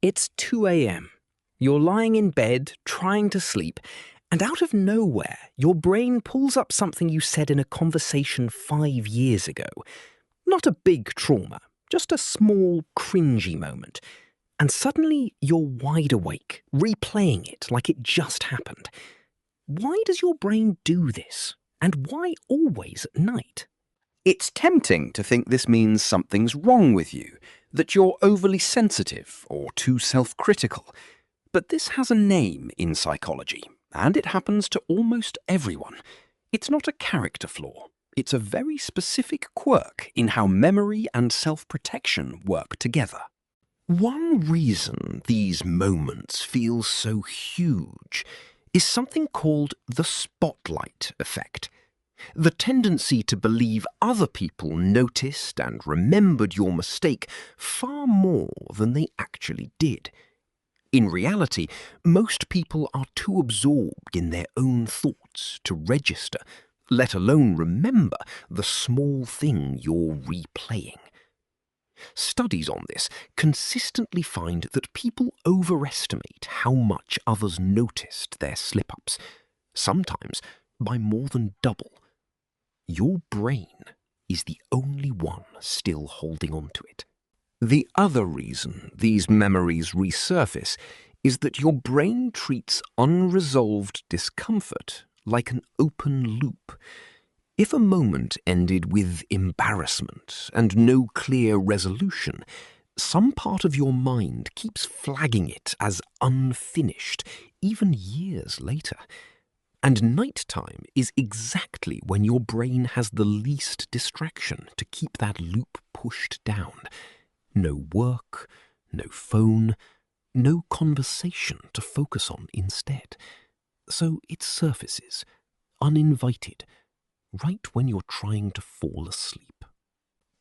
It's 2 a.m. You're lying in bed, trying to sleep, and out of nowhere, your brain pulls up something you said in a conversation 5 years ago. Not a big trauma, just a small, cringy moment. And suddenly, you're wide awake, replaying it like it just happened. Why does your brain do this? And why always at night? It's tempting to think this means something's wrong with you, that you're overly sensitive or too self-critical. But this has a name in psychology, and it happens to almost everyone. It's not a character flaw. It's a very specific quirk in how memory and self-protection work together. One reason these moments feel so huge is something called the spotlight effect. The tendency to believe other people noticed and remembered your mistake far more than they actually did. In reality, most people are too absorbed in their own thoughts to register, let alone remember the small thing you're replaying. Studies on this consistently find that people overestimate how much others noticed their slip-ups, sometimes by more than double. Your brain is the only one still holding on to it. The other reason these memories resurface is that your brain treats unresolved discomfort like an open loop. If a moment ended with embarrassment and no clear resolution, some part of your mind keeps flagging it as unfinished, even years later. And nighttime is exactly when your brain has the least distraction to keep that loop pushed down. No work, no phone, no conversation to focus on instead. So it surfaces, uninvited, right when you're trying to fall asleep.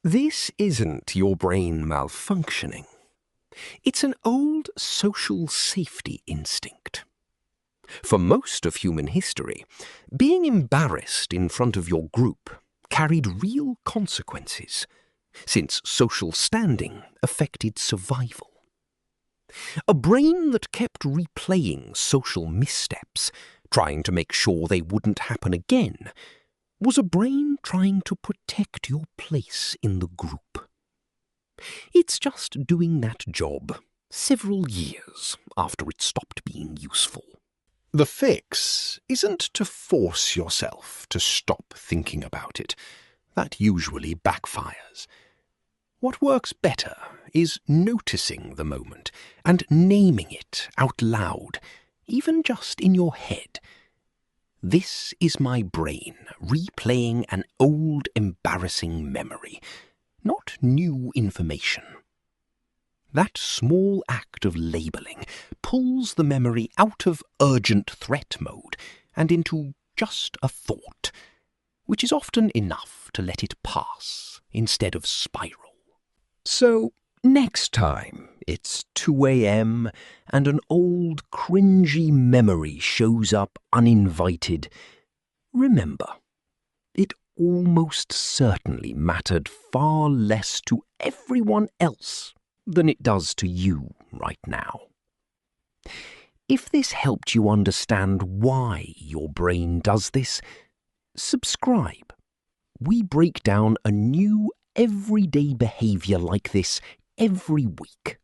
This isn't your brain malfunctioning. It's an old social safety instinct. For most of human history, being embarrassed in front of your group carried real consequences, since social standing affected survival. A brain that kept replaying social missteps, trying to make sure they wouldn't happen again, was a brain trying to protect your place in the group. It's just doing that job several years after it stopped being useful. The fix isn't to force yourself to stop thinking about it. That usually backfires. What works better is noticing the moment and naming it out loud, even just in your head. This is my brain replaying an old, embarrassing memory, not new information. That small act of labeling pulls the memory out of urgent threat mode and into just a thought, which is often enough to let it pass instead of spiral. So, next time it's 2 a.m. and an old, cringy memory shows up uninvited, remember, it almost certainly mattered far less to everyone else than it does to you right now. If this helped you understand why your brain does this, subscribe. We break down a new everyday behavior like this every week.